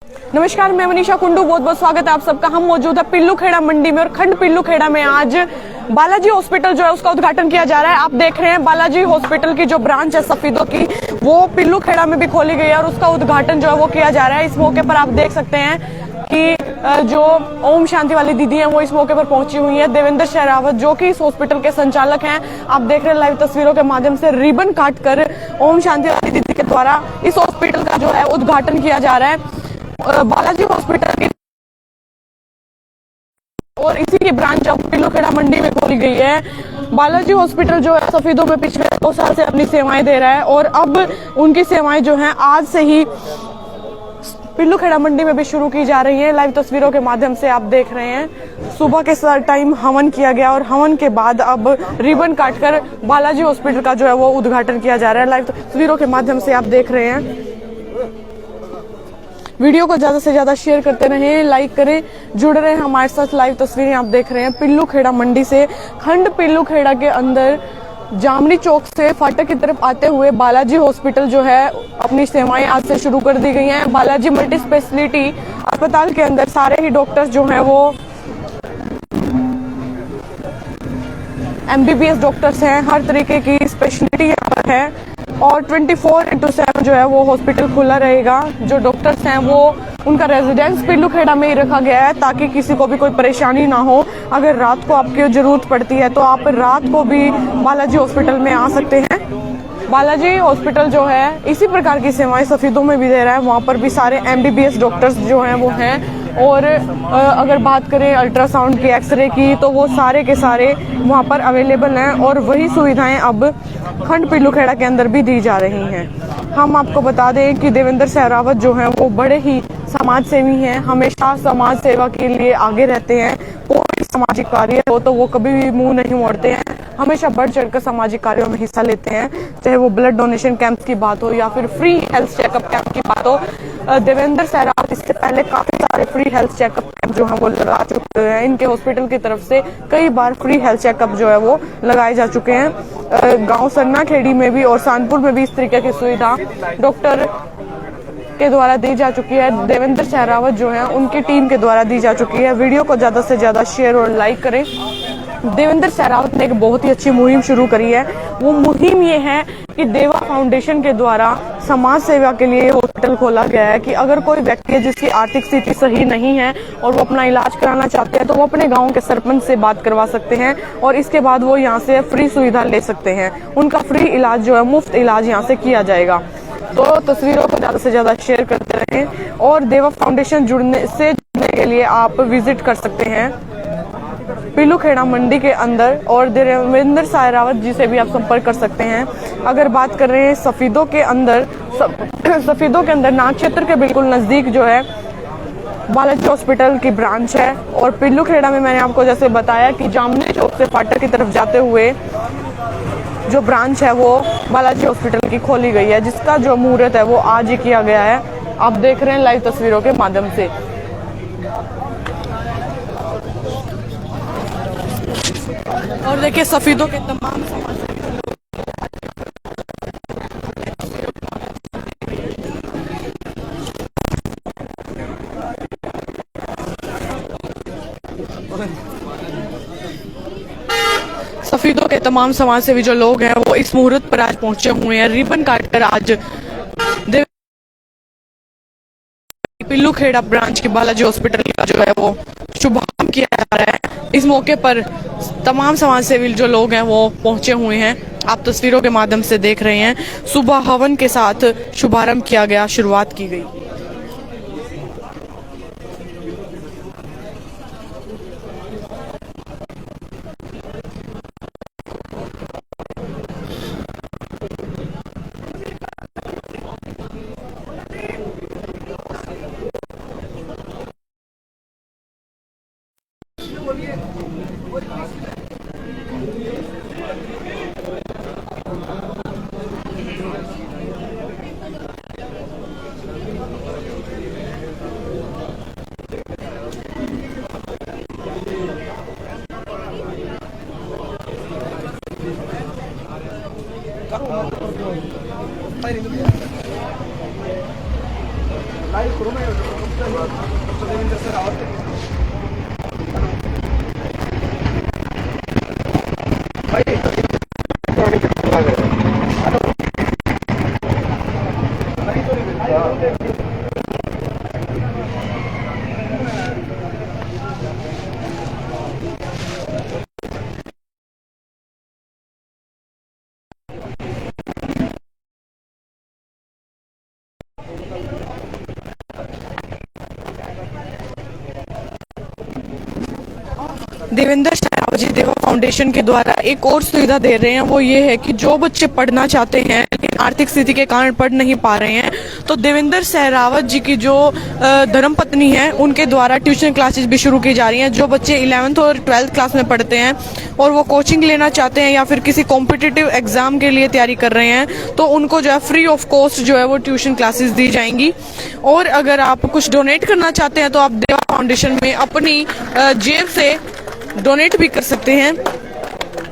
नमस्कार, मैं मनीषा कुंडू, बहुत बहुत स्वागत है आप सबका। हम मौजूद है पिल्लू खेड़ा मंडी में और खंड पिल्लू खेड़ा में आज बालाजी हॉस्पिटल जो है उसका उद्घाटन किया जा रहा है। आप देख रहे हैं बालाजी हॉस्पिटल की जो ब्रांच है सफीदों की, वो पिल्लू खेड़ा में भी खोली गई है और उसका उद्घाटन जो है वो किया जा रहा है। इस मौके पर आप देख सकते हैं कि जो ओम शांति वाली दीदी हैं वो इस मौके पर पहुंची हुई है। देवेंद्र शेरावत जो कि इस हॉस्पिटल के संचालक हैं, आप देख रहे हैं लाइव तस्वीरों के माध्यम से रिबन काटकर ओम शांति वाली दीदी के द्वारा इस हॉस्पिटल का जो है उद्घाटन किया जा रहा है। बालाजी हॉस्पिटल की और इसी की ब्रांच अब पिल्लू खेड़ा मंडी में खोली गई है। बालाजी हॉस्पिटल जो है सफीदों में पिछले 2 साल से अपनी सेवाएं दे रहा है और अब उनकी सेवाएं जो हैं आज से ही पिल्लू खेड़ा मंडी में भी शुरू की जा रही है। लाइव तस्वीरों के माध्यम से आप देख रहे हैं सुबह के टाइम हवन किया गया और हवन के बाद अब रिबन काटकर बालाजी हॉस्पिटल का जो है वो उद्घाटन किया जा रहा है। लाइव तस्वीरों के माध्यम से आप देख रहे हैं। वीडियो को ज्यादा से ज्यादा शेयर करते रहें, लाइक करें, जुड़ रहे हैं हमारे साथ। लाइव तस्वीरें आप देख रहे हैं पिल्लू खेड़ा मंडी से। खंड पिल्लू खेड़ा के अंदर जामनी चौक से फाटक की तरफ आते हुए बालाजी हॉस्पिटल जो है अपनी सेवाएं आज से शुरू कर दी गई हैं। बालाजी मल्टी स्पेशलिटी अस्पताल के अंदर सारे ही डॉक्टर्स जो हैं वो MBBS डॉक्टर्स हैं। हर तरीके की स्पेशलिटी यहाँ पर है और 24/7 जो है वो हॉस्पिटल खुला रहेगा। जो डॉक्टर्स हैं वो उनका रेजिडेंस पिल्लू खेड़ा में ही रखा गया है ताकि किसी को भी कोई परेशानी ना हो। अगर रात को आपकी जरूरत पड़ती है तो आप रात को भी बालाजी हॉस्पिटल में आ सकते हैं। बालाजी हॉस्पिटल जो है इसी प्रकार की सेवाएं सफीदों में भी दे रहा है। वहाँ पर भी सारे MBBS डॉक्टर्स जो हैं वो हैं और अगर बात करें अल्ट्रासाउंड की, एक्सरे की, तो वो सारे के सारे वहाँ पर अवेलेबल हैं और वही सुविधाएं अब खंड पिल्लू खेड़ा के अंदर भी दी जा रही हैं। हम आपको बता दें कि देवेंद्र शेरावत जो हैं वो बड़े ही समाज सेवी हैं, हमेशा समाज सेवा के लिए आगे रहते हैं। कोई सामाजिक कार्य हो तो वो कभी भी मुंह नहीं मोड़ते हैं, हमेशा बढ़ चढ़कर सामाजिक कार्यों में हिस्सा लेते हैं। चाहे वो ब्लड डोनेशन कैंप की बात हो या फिर फ्री हेल्थ चेकअप कैंप की बात हो। देवेंद्र शेरावत इससे पहले काफी सारे फ्री हेल्थ चेकअप कैंप जो है वो लगा चुके हैं। इनके हॉस्पिटल की तरफ से कई बार फ्री हेल्थ चेकअप जो है वो लगाए जा चुके हैं। गांव सरना खेड़ी में भी और सानपुर में भी इस तरीके की सुविधा डॉक्टर के द्वारा दी जा चुकी है। देवेंद्र शेरावत जो है उनकी टीम के द्वारा दी जा चुकी है। वीडियो को ज्यादा से ज्यादा शेयर और लाइक करें। देवेंद्र शेरावत ने एक बहुत ही अच्छी मुहिम शुरू करी है। वो मुहिम ये है कि देवा फाउंडेशन के द्वारा समाज सेवा के लिए हॉस्पिटल खोला गया है कि अगर कोई व्यक्ति है जिसकी आर्थिक स्थिति सही नहीं है और वो अपना इलाज कराना चाहते हैं तो वो अपने गांव के सरपंच से बात करवा सकते हैं और इसके बाद वो यहाँ से फ्री सुविधा ले सकते हैं। उनका फ्री इलाज जो है, मुफ्त इलाज यहाँ से किया जाएगा। तो तस्वीरों को ज्यादा से ज्यादा शेयर करते रहें और देवा फाउंडेशन जुड़ने के लिए आप विजिट कर सकते हैं पिल्लू खेड़ा मंडी के अंदर और देवेंद्र शेरावत जी से भी आप संपर्क कर सकते हैं। अगर बात कर रहे हैं सफीदों के अंदर, सफीदों के अंदर नाग क्षेत्र के बिल्कुल नजदीक जो है बालाजी हॉस्पिटल की ब्रांच है और पिल्लू खेड़ा में मैंने आपको जैसे बताया कि जामनी चौक से फाटक की तरफ जाते हुए जो ब्रांच है वो बालाजी हॉस्पिटल की खोली गई है, जिसका जो मुहूर्त है वो आज ही किया गया है। आप देख रहे हैं लाइव तस्वीरों के माध्यम से। और देखिए सफीदों के तमाम सफीदों के तमाम समाज सेवी जो लोग हैं वो इस मुहूर्त पर आज पहुंचे हुए हैं। रिबन काटकर आज पिल्लू खेड़ा ब्रांच की बालाजी हॉस्पिटल का जो है वो शुभारंभ किया जा रहा है। इस मौके पर तमाम समाज सेवी जो लोग हैं वो पहुंचे हुए हैं। आप तस्वीरों के माध्यम से देख रहे हैं सुबह हवन के साथ शुभारंभ किया गया, शुरुआत की गई। देवेंद्र सहरावत जी देवा फाउंडेशन के द्वारा एक और सुविधा दे रहे हैं, वो ये है कि जो बच्चे पढ़ना चाहते हैं लेकिन आर्थिक स्थिति के कारण पढ़ नहीं पा रहे हैं, तो देवेंद्र सहरावत जी की जो धर्मपत्नी है उनके द्वारा ट्यूशन क्लासेस भी शुरू की जा रही हैं। जो बच्चे 11th और 12th क्लास में पढ़ते हैं और वो कोचिंग लेना चाहते हैं या फिर किसी कॉम्पिटिटिव एग्जाम के लिए तैयारी कर रहे हैं, तो उनको जो है फ्री ऑफ कॉस्ट जो है वो ट्यूशन क्लासेस दी जाएंगी। और अगर आप कुछ डोनेट करना चाहते हैं तो आप देवा फाउंडेशन में अपनी जेब से डोनेट भी कर सकते हैं।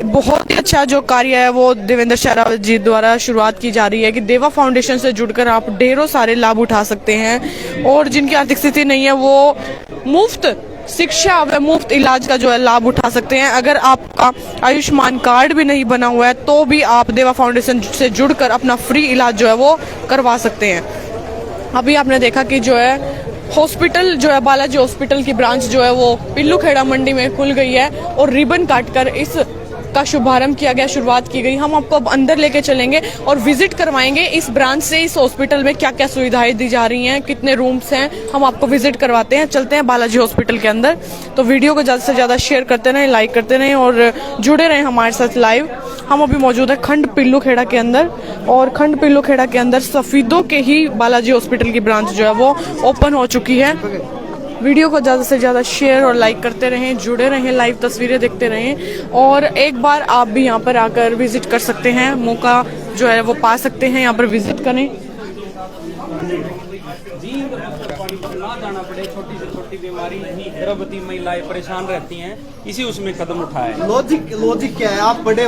बहुत ही अच्छा जो कार्य है वो देवेंद्र सहरावत जी द्वारा शुरुआत की जा रही है कि देवा फाउंडेशन से जुड़कर आप ढेरों सारे लाभ उठा सकते हैं और जिनकी आर्थिक स्थिति नहीं है वो मुफ्त शिक्षा व मुफ्त इलाज का जो है लाभ उठा सकते हैं। अगर आपका आयुष्मान कार्ड भी नहीं बना हुआ है तो भी आप देवा फाउंडेशन से जुड़कर अपना फ्री इलाज जो है वो करवा सकते हैं। अभी आपने देखा कि जो है हॉस्पिटल जो है बालाजी हॉस्पिटल की ब्रांच जो है वो पिल्लूखेड़ा मंडी में खुल गई है और रिबन काटकर इस का शुभारंभ किया गया, शुरुआत की गई। हम आपको अब अंदर लेके चलेंगे और विजिट करवाएंगे इस ब्रांच से इस हॉस्पिटल में क्या क्या सुविधाएं दी जा रही हैं, कितने रूम्स हैं, हम आपको विजिट करवाते हैं। चलते हैं बालाजी हॉस्पिटल के अंदर। तो वीडियो को ज्यादा से ज्यादा शेयर करते रहें, लाइक करते रहें और जुड़े रहें हमारे साथ लाइव। हम अभी मौजूद है खंड पिल्लूखेड़ा के अंदर और खंड पिल्लूखेड़ा के अंदर सफीदों के ही बालाजी हॉस्पिटल की ब्रांच जो है वो ओपन हो चुकी है। वीडियो को ज़्यादा से ज़्यादा शेयर और लाइक करते रहें, जुड़े रहें, लाइव तस्वीरें देखते रहें और एक बार आप भी यहाँ पर आकर विजिट कर सकते हैं, मौका जो है वो पा सकते हैं, यहाँ पर विजिट करें। ना जाना पड़े, छोटी से छोटी बीमारी गर्भवती महिलाएं परेशान रहती हैं, इसी उसमें कदम उठाए। लॉजिक क्या है? आप बड़े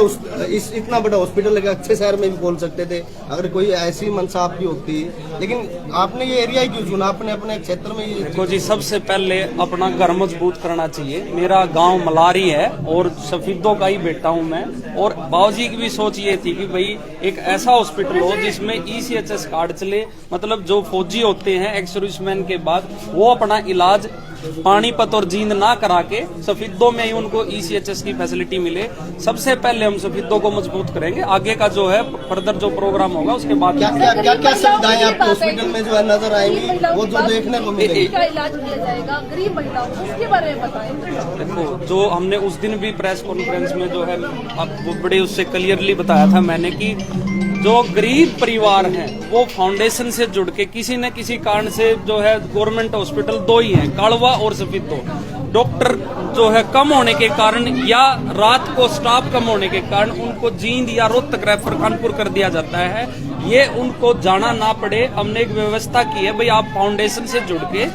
इतना बड़ा हॉस्पिटल लगा, अच्छे शहर में भी खोल सकते थे अगर कोई ऐसी मनसा आपकी होती, लेकिन आपने ये एरिया क्यों चुना? आपने अपने क्षेत्र में ये देखो जी, सबसे पहले अपना घर मजबूत करना चाहिए। मेरा गांव मलारी है और सफीदों का ही बेटा हूं मैं, और बाबूजी की भी सोच ये थी कि भाई एक ऐसा हॉस्पिटल हो जिसमें ECHS कार्ड चले, मतलब जो फौजी होते हैं एक्स सर्विसमैन के बाद वो अपना इलाज पानीपत और जींद ना करा के सफीदों में ही उनको ECHS की फैसिलिटी मिले। सबसे पहले हम सफीदों को मजबूत करेंगे, आगे का जो है फर्दर जो प्रोग्राम होगा उसके बाद क्या सुविधाएं आपको हॉस्पिटल में जो है नजर आएंगी, वो जो देखने को मिलेगी? इलाज किया जाएगा गरीब महिलाओं को, उसके बारे में बताएं। देखो, जो हमने उस दिन भी प्रेस कॉन्फ्रेंस में जो है वो बड़े उससे क्लियरली बताया था मैंने कि जो गरीब परिवार हैं वो फाउंडेशन से जुड़ के किसी न किसी कारण से जो है गवर्नमेंट हॉस्पिटल दो ही हैं, कालवा और सफीदो, डॉक्टर जो है कम होने के कारण या रात को स्टाफ कम होने के कारण उनको जींद या रोहतक रेफर कानपुर कर दिया जाता है। ये उनको जाना ना पड़े, हमने एक व्यवस्था की है भाई आप फाउंडेशन से जुड़ के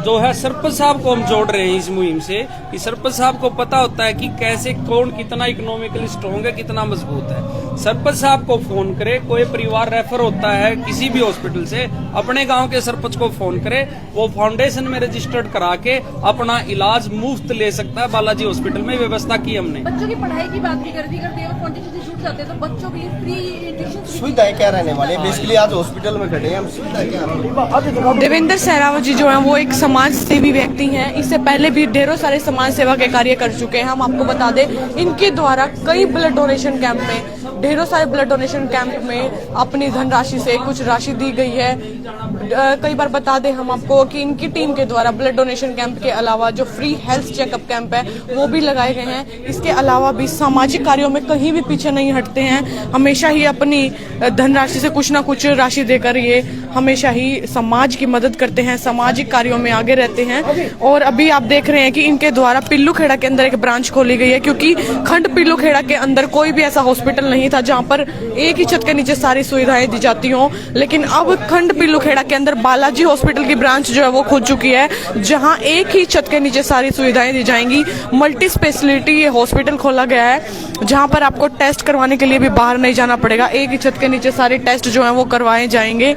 जो है सरपंच साहब को हम जोड़ रहे हैं इस मुहिम से कि सरपंच साहब को पता होता है कि कैसे कौन कितना इकोनॉमिकली स्ट्रॉन्ग है, कितना मजबूत है। सरपंच साहब को फोन करे, कोई परिवार रेफर होता है किसी भी हॉस्पिटल से, अपने गांव के सरपंच को फोन करे, वो फाउंडेशन में रजिस्टर्ड करा के अपना इलाज मुफ्त ले सकता है। बालाजी हॉस्पिटल में व्यवस्था की हमने। बच्चों की पढ़ाई की बात भी कर दी, अगर देवा फाउंडेशन से जुड़ जाते हैं तो बच्चों के लिए फ्री ट्यूशन सुविधाएं क्या रहने वाली है? बेसिकली आज हॉस्पिटल में खड़े हैं हम, सुविधा क्या? देवेंद्र सहरावत जी जो है वो एक समाज सेवी व्यक्ति हैं, इससे पहले भी ढेरों सारे समाज सेवा के कार्य कर चुके हैं। हम आपको बता दें इनके द्वारा कई ब्लड डोनेशन कैंप में, ढेरों सारे ब्लड डोनेशन कैंप में अपनी धनराशि से कुछ राशि दी गई है। कई बार बता दें हम आपको कि इनकी टीम के द्वारा ब्लड डोनेशन कैंप के अलावा जो फ्री हेल्थ चेकअप कैंप है वो भी लगाए गए हैं। इसके अलावा भी सामाजिक कार्यों में कहीं भी पीछे नहीं हटते हैं, हमेशा ही अपनी धनराशि से कुछ ना कुछ राशि देकर ये हमेशा ही समाज की मदद करते हैं, सामाजिक कार्यों में आगे रहते हैं। और अभी आप देख रहे हैं कि इनके द्वारा पिल्लूखेड़ा के अंदर एक ब्रांच खोली गई है, क्योंकि खंड पिल्लूखेड़ा के अंदर कोई भी ऐसा हॉस्पिटल नहीं था जहां पर एक ही छत के नीचे सारी सुविधाएं दी जाती हों। लेकिन अब खंड पिल्लूखेड़ा के अंदर बालाजी हॉस्पिटल की ब्रांच जो है वो खुल चुकी है, जहां एक ही छत के नीचे सारी सुविधाएं दी जाएंगी। मल्टी स्पेशलिटी ये हॉस्पिटल खोला गया है, जहां पर आपको टेस्ट करवाने के लिए भी बाहर नहीं जाना पड़ेगा, एक ही छत के नीचे सारे टेस्ट जो है वो करवाए जाएंगे।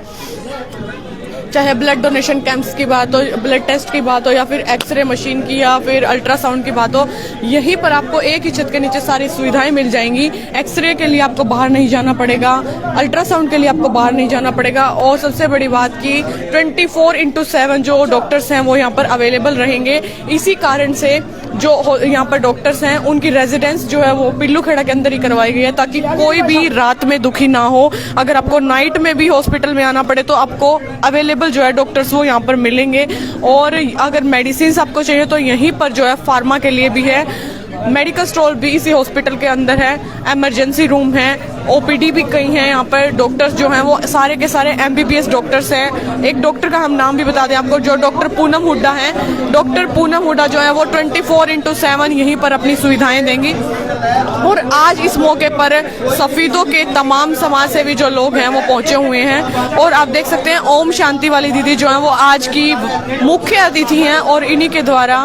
चाहे ब्लड डोनेशन कैंप्स की बात हो, ब्लड टेस्ट की बात हो, या फिर एक्सरे मशीन की, या फिर अल्ट्रासाउंड की बात हो, यहीं पर आपको एक ही छत के नीचे सारी सुविधाएं मिल जाएंगी। एक्सरे के लिए आपको बाहर नहीं जाना पड़ेगा, अल्ट्रासाउंड के लिए आपको बाहर नहीं जाना पड़ेगा, और सबसे बड़ी बात की 24/7 जो डॉक्टर्स हैं वो यहाँ पर अवेलेबल रहेंगे। इसी कारण से जो यहाँ पर डॉक्टर्स हैं उनकी रेजिडेंस जो है वो पिल्लू खेड़ा के अंदर ही करवाई गई है, ताकि कोई भी रात में दुखी ना हो। अगर आपको नाइट में भी हॉस्पिटल में आना पड़े तो आपको अवेलेबल जो है डॉक्टर्स वो यहाँ पर मिलेंगे। और अगर मेडिसिन आपको चाहिए तो यहीं पर जो है फार्मा के लिए भी है, मेडिकल स्टोर भी इसी हॉस्पिटल के अंदर है, इमरजेंसी रूम है, ओपीडी भी कई हैं। यहाँ पर डॉक्टर्स जो हैं वो सारे के सारे एमबीबीएस डॉक्टर्स हैं। एक डॉक्टर का हम नाम भी बता दें आपको, जो डॉक्टर पूनम हुड्डा हैं। डॉक्टर पूनम हुड्डा जो है वो 24/7 यहीं पर अपनी सुविधाएं देंगी। और आज इस मौके पर सफीदों के तमाम समाज सेवी जो लोग हैं वो पहुंचे हुए हैं। और आप देख सकते हैं ओम शांति वाली दीदी जो है वो आज की मुख्य अतिथि हैं, और इन्हीं के द्वारा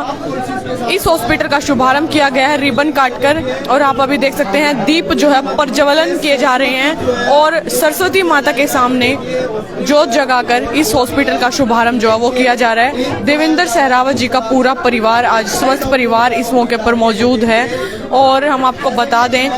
इस हॉस्पिटल का शुभारंभ किया गया है रिबन काटकर। और आप अभी देख सकते हैं दीप जो है प्रज्वलन किए जा रहे हैं, और सरस्वती माता के सामने जोत जगाकर इस हॉस्पिटल का शुभारंभ जो है वो किया जा रहा है। देवेंद्र सहरावत जी का पूरा परिवार, आज स्वस्थ परिवार इस मौके पर मौजूद है। और हम आपको बता दें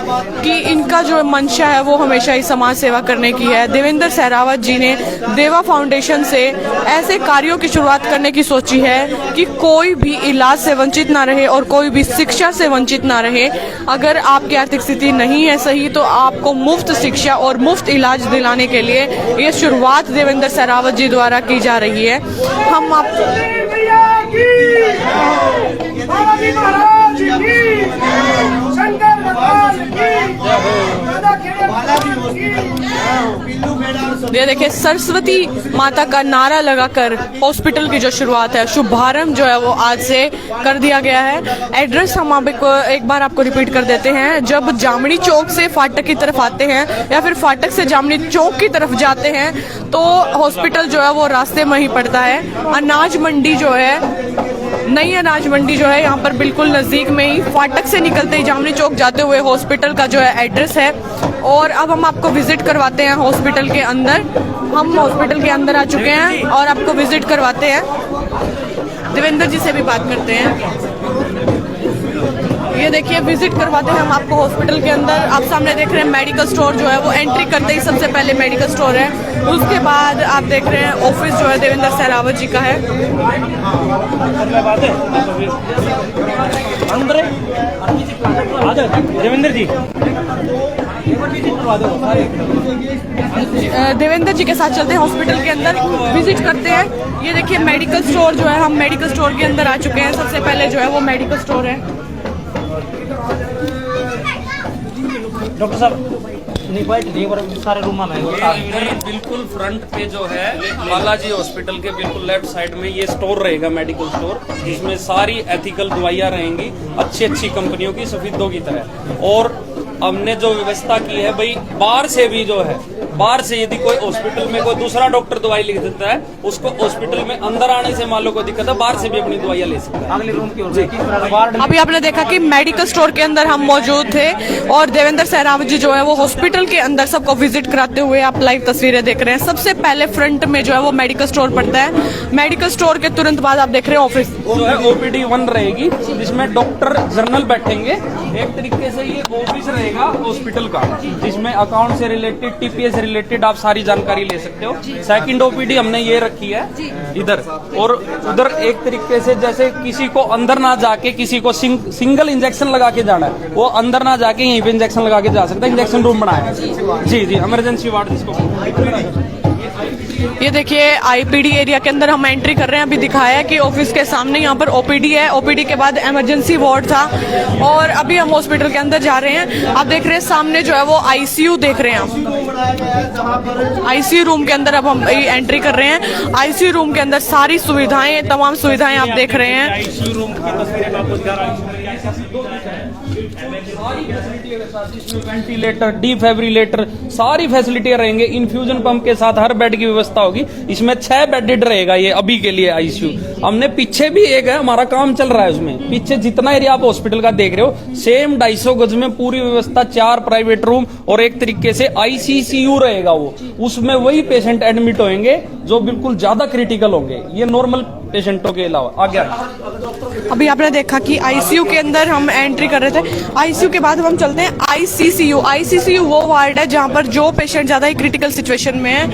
कि इनका जो मंशा है वो हमेशा ही समाज सेवा करने की है। देवेंद्र सहरावत जी ने देवा फाउंडेशन से ऐसे कार्यों की शुरुआत करने की सोची है कि कोई भी इलाज से वंचित ना रहे और कोई भी शिक्षा से वंचित ना रहे। अगर आपकी आर्थिक स्थिति नहीं है सही तो आपको मुफ्त शिक्षा और मुफ्त इलाज दिलाने के लिए ये शुरुआत देवेंद्र सहरावत जी द्वारा की जा रही है। हम आप ये देखिए सरस्वती माता का नारा लगाकर हॉस्पिटल की जो शुरुआत है, शुभारंभ जो है वो आज से कर दिया गया है। एड्रेस हम आपको एक बार आपको रिपीट कर देते हैं। जब जामनी चौक से फाटक की तरफ आते हैं या फिर फाटक से जामनी चौक की तरफ जाते हैं तो हॉस्पिटल जो है वो रास्ते में ही पड़ता है। अनाज मंडी जो है, नई अनाज मंडी जो है यहाँ पर बिल्कुल नजदीक में ही, फाटक से निकलते ही जामनी चौक जाते हुए हॉस्पिटल का जो है एड्रेस है। और अब हम आपको विजिट करवाते हैं हॉस्पिटल के अंदर। हम हॉस्पिटल के अंदर आ चुके हैं और आपको विजिट करवाते हैं। देवेंद्र जी से भी बात करते हैं। ये देखिए विजिट करवाते हैं हम आपको हॉस्पिटल के अंदर। आप सामने देख रहे हैं मेडिकल स्टोर जो है वो एंट्री करते ही सबसे पहले मेडिकल स्टोर है। उसके बाद आप देख रहे हैं ऑफिस जो है देवेंद्र सहरावत जी का है। देवेंद्र जी देवेंद्र जी के साथ चलते हैं हॉस्पिटल के अंदर, विजिट करते हैं। ये देखिए मेडिकल स्टोर जो है, हम मेडिकल स्टोर के अंदर आ चुके हैं। सबसे पहले जो है वो मेडिकल स्टोर है। डॉक्टर साहब सारे रूम में बिल्कुल फ्रंट पे जो है बालाजी हॉस्पिटल के बिल्कुल लेफ्ट साइड में ये स्टोर रहेगा, मेडिकल स्टोर, जिसमें सारी एथिकल दवाइयाँ रहेंगी अच्छी कंपनियों की, सफीदों की तरह। और हमने जो व्यवस्था की है भाई, बाहर से भी जो है, बाहर से यदि कोई हॉस्पिटल में कोई दूसरा डॉक्टर दवाई लिख देता है, उसको हॉस्पिटल में अंदर आने से मान लो कोई दिक्कत है, बाहर से भी अपनी दवाइयाँ ले सकते हैं। अगले रूम की ओर अभी आपने देखा कि मेडिकल स्टोर के अंदर हम मौजूद थे और देवेंद्र सहरावत जी जो है वो हॉस्पिटल के अंदर सबको विजिट कराते हुए आप लाइव तस्वीरें देख रहे हैं। सबसे पहले फ्रंट में जो है वो मेडिकल स्टोर पड़ता है। मेडिकल स्टोर के तुरंत बाद आप देख रहे हैं ऑफिस जो है OPD 1 रहेगी, जिसमें डॉक्टर जनरल बैठेंगे। एक तरीके से ये ऑफिस रहेगा हॉस्पिटल का, जिसमें अकाउंट से रिलेटेड, TPA से रिलेटेड आप सारी जानकारी ले सकते हो। सेकंड OPD हमने ये रखी है इधर, और उधर एक तरीके से जैसे किसी को अंदर ना जाके किसी को सिंगल इंजेक्शन लगा के जाना है, वो अंदर ना जाके यहीं पे इंजेक्शन लगा के जा सकता है। इंजेक्शन रूम बनाया है जी, इमरजेंसी वार्ड जिसको। ये देखिए IPD एरिया के अंदर हम एंट्री कर रहे हैं। अभी दिखाया है कि ऑफिस के सामने यहाँ पर OPD है, OPD के बाद इमरजेंसी वार्ड था, और अभी हम हॉस्पिटल के अंदर जा रहे हैं। आप देख रहे हैं सामने जो है वो ICU देख रहे हैं हम। ICU रूम के अंदर अब हम एंट्री कर रहे हैं। ICU रूम के अंदर सारी सुविधाएं, तमाम सुविधाएं आप देख रहे हैं। ICU रूम की तस्वीरें आपको दिखा रहा हूं। सारी फैसिलिटी के साथ इसमें वेंटिलेटर, डिफिब्रिलेटर, सारी फैसिलिटियां रहेंगे। इन्फ्यूजन पंप के साथ हर बेड की व्यवस्था होगी। इसमें 6 बेडेड रहेगा ये अभी के लिए आईसीयू। हमने पीछे भी एक है, हमारा काम चल रहा है उसमें। पीछे जितना एरिया आप हॉस्पिटल का देख रहे हो सेम 250 गज में पूरी व्यवस्था, 4 प्राइवेट रूम और एक तरीके से आईसीसीयू रहेगा वो। उसमें वही पेशेंट एडमिट होंगे जो बिल्कुल ज्यादा क्रिटिकल होंगे, ये नॉर्मल पेशेंटों के अलावा। आगे अभी आपने देखा कि आईसीयू के अंदर हम एंट्री कर रहे थे। आईसीयू के बाद हम चलते हैं आईसीसीयू। आईसीसीयू वो वार्ड है जहां पर जो पेशेंट ज्यादा ही क्रिटिकल सिचुएशन में है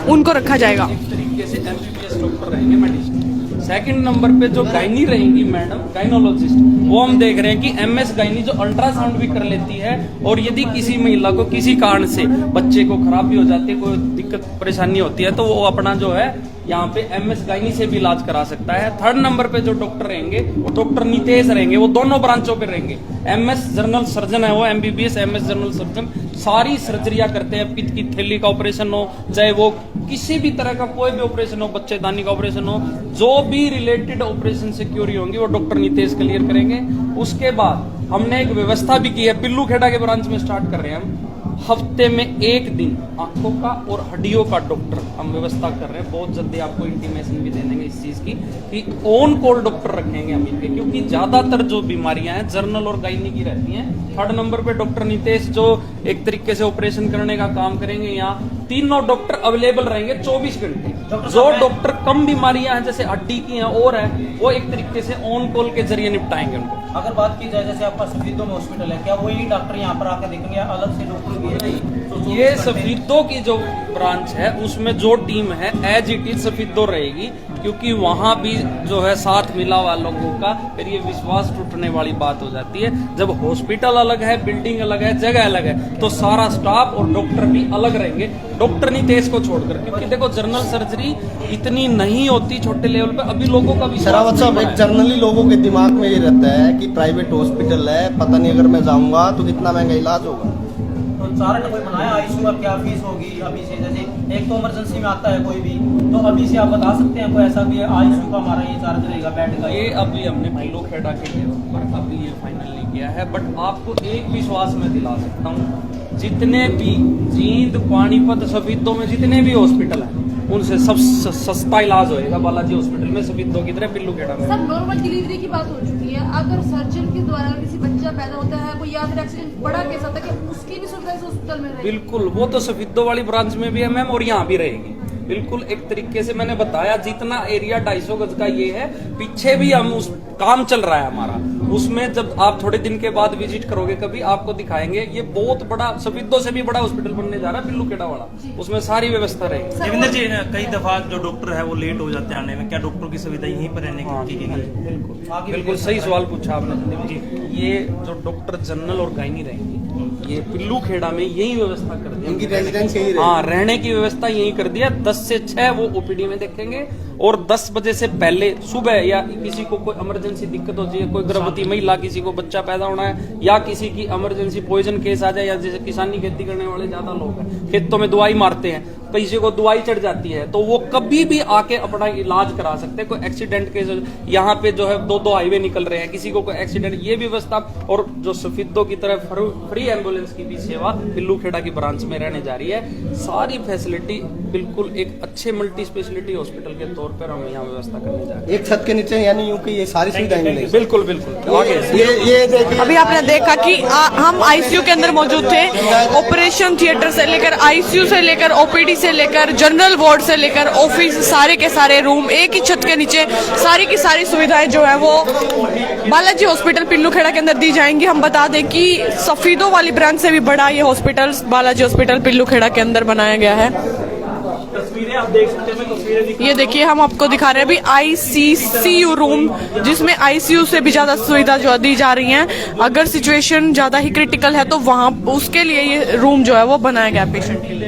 उनको रखा जाएगा। इस तरीके से एमबीबीएस डॉक्टर रहेंगे मेडिसिन। सेकंड नंबर पे जो गायनी रहेंगी मैडम, गायनोलॉजिस्ट, वो हम देख रहे हैं कि एमएस गायनी जो अल्ट्रासाउंड भी कर लेती है। और यदि किसी महिला को किसी कारण से बच्चे को खराबी हो जाती है, कोई दिक्कत परेशानी होती है, तो वो अपना जो है यहाँ पे एमएस गायनी से भी इलाज करा सकता है। थर्ड नंबर पे जो डॉक्टर रहेंगे वो डॉक्टर नितेश रहेंगे, वो दोनों ब्रांचों पे रहेंगे। एमएस जनरल सर्जन है वो, एमबीबीएस एमएस जनरल सर्जन, सारी सर्जरियां करते हैं। पित्त की थैली का ऑपरेशन हो, चाहे वो किसी भी तरह का कोई भी ऑपरेशन हो, बच्चेदानी का ऑपरेशन हो, जो भी रिलेटेड ऑपरेशन से क्यूरी होंगी वो डॉक्टर नितेश क्लियर करेंगे। उसके बाद हमने एक व्यवस्था भी की है, पिल्लू खेड़ा के ब्रांच में स्टार्ट कर रहे हैं हम। हफ्ते में 1 दिन आंखों का और हड्डियों का डॉक्टर हम व्यवस्था कर रहे हैं। बहुत जल्दी आपको इंटीमेशन भी दे देंगे इस चीज की कि ऑन कॉल डॉक्टर रखेंगे हम इनके, क्योंकि ज्यादातर जो बीमारियां हैं जर्नल और गायनी की रहती हैं। थर्ड नंबर पे डॉक्टर नितेश जो एक तरीके से ऑपरेशन करने का काम करेंगे। यहाँ तीनों डॉक्टर अवेलेबल रहेंगे 24 घंटे। जो डॉक्टर कम बीमारियां हैं जैसे हड्डी की हैं और है, वो एक तरीके से ऑन कॉल के जरिए निपटाएंगे उनको। अगर बात की जाए जैसे आपका सफीदों में हॉस्पिटल है, क्या वही डॉक्टर यहाँ पर आकर देखेंगे या अलग से डॉक्टर भी है? तो ये सफीदों की जो ब्रांच है उसमें जो टीम है एज इट इज सफीदों रहेगी, क्योंकि वहां भी जो है साथ मिला हुआ लोगों का फिर ये विश्वास टूटने वाली बात हो जाती है। जब हॉस्पिटल अलग है, बिल्डिंग अलग है, जगह अलग है, तो सारा स्टाफ और डॉक्टर भी अलग रहेंगे, डॉक्टर नितेश को छोड़कर। क्योंकि देखो जनरल सर्जरी इतनी नहीं होती छोटे लेवल पे, अभी लोगों का भी सरावत साहब, एक जर्नली लोगों के दिमाग में ये रहता है कि प्राइवेट हॉस्पिटल है, पता नहीं अगर मैं जाऊंगा तो कितना महंगा इलाज होगा। तो चार्ट कोई बनाया आईसीयू का क्या फीस होगी अभी से? जैसे एक तो इमरजेंसी में आता है कोई भी, तो अभी से आप बता सकते हैं कोई ऐसा भी आईसीयू का हमारा ये चार्ज रहेगा बेड का? ये अभी हमने पिल्लू खेड़ा के लेवल पर अभी ये फाइनल नहीं किया है, बट आपको एक विश्वास में दिला सकता हूँ, जितने भी जींद, पानीपत, सफीदों में जितने भी हॉस्पिटल हैं उनसे सब सस्ता इलाज होएगा बालाजी हॉस्पिटल में, सफीदों की तरह पिल्लू खेड़ा में। सब नॉर्मल डिलीवरी की बात हो चुकी है। अगर सर्जन के द्वारा किसी बच्चा पैदा होता है कोई या फिर एक्सीडेंट बड़ा केस आता है, कि उसकी भी सुविधा इस हॉस्पिटल में रहेगी? बिल्कुल, वो तो सफीदों वाली ब्रांच में भी है मैम और यहाँ भी रहेगी। बिल्कुल एक तरीके से मैंने बताया, जितना एरिया 250 गज का ये है, पीछे भी हम उस काम चल रहा है हमारा, उसमें जब आप थोड़े दिन के बाद विजिट करोगे कभी आपको दिखाएंगे। ये बहुत बड़ा, सफीदों से भी बड़ा हॉस्पिटल बनने जा रहा है पिल्लू खेड़ा वाला, उसमें सारी व्यवस्था रहेगी। देवेंद्र जी, कई दफा जो डॉक्टर है वो लेट हो जाते हैं आने में, क्या डॉक्टर की सुविधा यहीं पर रहने की? बिल्कुल बिल्कुल सही सवाल पूछा आपने। ये जो डॉक्टर जनरल और गायनी रहेंगी ये पिल्लू खेड़ा में यही व्यवस्था कर दी, इनकी रेजिडेंस यही रहेगी। हाँ, रहने की व्यवस्था यही कर दिया। 10 से 6 वो ओपीडी में देखेंगे और 10 बजे से पहले सुबह या किसी को कोई इमरजेंसी दिक्कत हो जाए, कोई गर्भवती महिला, किसी को बच्चा पैदा होना है या किसी की इमरजेंसी पॉइजन केस आ जाए, या जैसे किसानी खेती करने वाले ज्यादा लोग हैं, खेतों में दवाई मारते हैं, किसी को दवाई चढ़ जाती है, तो वो कभी भी आके अपना इलाज करा सकते हैं। कोई एक्सीडेंट केस, यहाँ पे जो है 2 हाईवे निकल रहे हैं, किसी को कोई एक्सीडेंट, ये भी व्यवस्था। और जो सफीदों की तरह फ्री एम्बुलेंस की भी सेवा पिल्लू खेड़ा की ब्रांच में रहने जा रही है। सारी फैसिलिटी बिल्कुल एक अच्छे मल्टी स्पेशलिटी हॉस्पिटल के तौर पर हम यहाँ व्यवस्था करने जा रहे हैं। एक छत के नीचे यानी यूं कि ये सारी सुविधाएं मिलेंगी। बिल्कुल बिल्कुल। आगे ये देखिए, अभी आपने देखा कि हम आईसीयू के अंदर मौजूद थे। ऑपरेशन थिएटर से लेकर आईसीयू से लेकर ओपीडी से लेकर जनरल वार्ड से लेकर ऑफिस, सारे के सारे रूम एक ही छत के नीचे, सारी की सारी सुविधाएं जो है वो बालाजी हॉस्पिटल पिल्लू खेड़ा के अंदर दी जाएंगी। हम बता दें कि सफीदों वाली ब्रांच से भी बड़ा ये हॉस्पिटल बालाजी हॉस्पिटल पिल्लू खेड़ा के अंदर बनाया गया है। तस्वीरें आप देख सकते हैं, मैं तस्वीरें ये देखिए, हम आपको दिखा रहे हैं अभी आईसीसीयू रूम, जिसमें आईसीयू से भी ज्यादा सुविधा जो दी जा रही है। अगर सिचुएशन ज्यादा ही क्रिटिकल है तो वहां उसके लिए ये रूम जो है वो बनाया गया पेशेंट के लिए।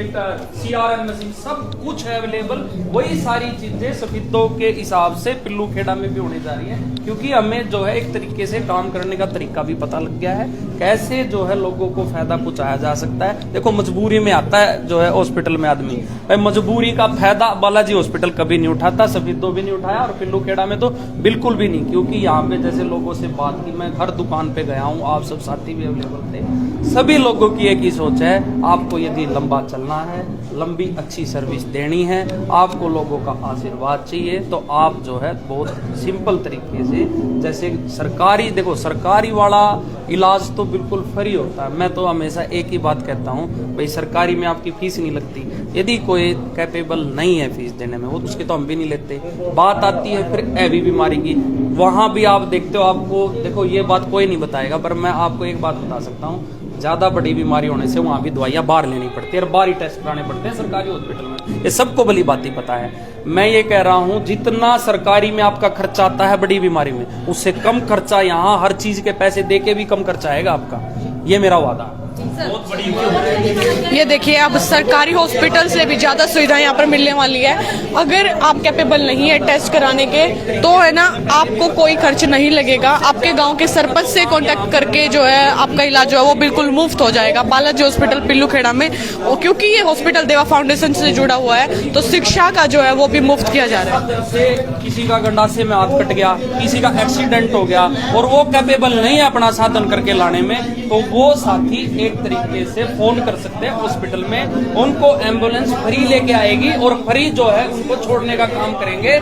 CRM मशीन सब कुछ है अवेलेबल। वही सारी चीजें सफीदों के हिसाब से पिल्लू खेड़ा में भी होने जा रही है, क्योंकि हमें जो है एक तरीके से काम करने का तरीका भी पता लग गया है, कैसे जो है लोगों को फायदा पहुंचाया जा सकता है। देखो, मजबूरी में आता है जो है हॉस्पिटल में आदमी, भाई मजबूरी का फायदा बालाजी हॉस्पिटल कभी नहीं उठाता, सफेदो भी नहीं उठाया और पिल्लूखेड़ा में तो बिल्कुल भी नहीं, क्योंकि यहाँ पे जैसे लोगों से बात की, मैं हर दुकान पे गया हूँ, आप सब साथी भी अवेलेबल थे, सभी लोगों की एक ही सोच है, आपको यदि लंबा चलना है, लंबी अच्छी सर्विस देनी है, आपको लोगों का आशीर्वाद चाहिए, तो आप जो है बहुत सिंपल तरीके से, जैसे सरकारी, देखो सरकारी वाला इलाज तो बिल्कुल फ्री होता है। मैं तो हमेशा एक ही बात कहता हूँ, भाई सरकारी में आपकी फीस नहीं लगती, यदि कोई कैपेबल नहीं है फीस देने में, वो उसके तो हम भी नहीं लेते। बात आती है फिर हैवी बीमारी की, वहां भी आप देखते हो, आपको देखो ये बात कोई नहीं बताएगा, पर मैं आपको एक बात बता सकता हूँ, ज्यादा बड़ी बीमारी होने से वहां भी दवाइयां बाहर लेनी पड़ती है और बाहर ही टेस्ट कराने पड़ते हैं सरकारी हॉस्पिटल में, ये सबको भली बात ही पता है। मैं ये कह रहा हूं, जितना सरकारी में आपका खर्चा आता है बड़ी बीमारी में, उससे कम खर्चा यहाँ हर चीज के पैसे दे के भी कम खर्चा आएगा आपका, ये मेरा वादा है। बहुत बड़ी ये देखिए, अब सरकारी हॉस्पिटल से भी ज्यादा सुविधा यहाँ पर मिलने वाली है। अगर आप कैपेबल नहीं है टेस्ट कराने के, तो है ना, आपको कोई खर्च नहीं लगेगा, आपके गांव के सरपंच से कांटेक्ट करके जो है आपका इलाज जो है वो बिल्कुल मुफ्त हो जाएगा बालाजी हॉस्पिटल पिल्लूखेड़ा में। और क्योंकि ये हॉस्पिटल देवा फाउंडेशन से जुड़ा हुआ है, तो शिक्षा का जो है वो भी मुफ्त किया जा रहा है। जैसे किसी का गंडासे में हाथ कट गया, किसी का एक्सीडेंट हो गया और वो कैपेबल नहीं है अपना साधन करके लाने में, तो वो साथी एक तरीके से फोन कर सकते हैं हॉस्पिटल में, उनको एम्बुलेंस फ्री लेके आएगी और फ्री जो है उनको छोड़ने का काम करेंगे।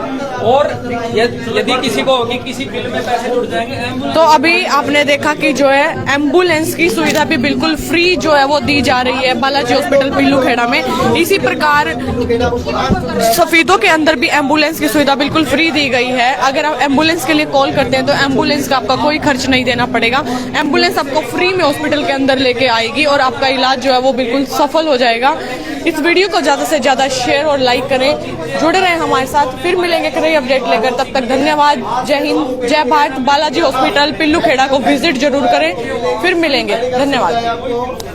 और यदि किसी को होगी, किसी बिल में पैसे जुड़ जाएंगे। तो अभी आपने देखा कि जो है एम्बुलेंस की सुविधा भी बिल्कुल फ्री जो है वो दी जा रही है बालाजी हॉस्पिटल पिल्लूखेड़ा में। इसी प्रकार सफेदों के अंदर भी एम्बुलेंस की सुविधा बिल्कुल फ्री दी गई है। अगर आप एम्बुलेंस के लिए कॉल करते हैं तो एम्बुलेंस का आपका कोई खर्च नहीं देना पड़ेगा, एम्बुलेंस आपको फ्री में हॉस्पिटल के अंदर लेके आएगी और आपका इलाज जो है वो बिल्कुल सफल हो जाएगा। इस वीडियो को ज्यादा से ज्यादा शेयर और लाइक करें, जुड़े रहें हमारे साथ। फिर मिलेंगे एक नई अपडेट लेकर, तब तक धन्यवाद। जय हिंद, जय भारत। बालाजी हॉस्पिटल पिल्लूखेड़ा को विजिट जरूर करें। फिर मिलेंगे, धन्यवाद।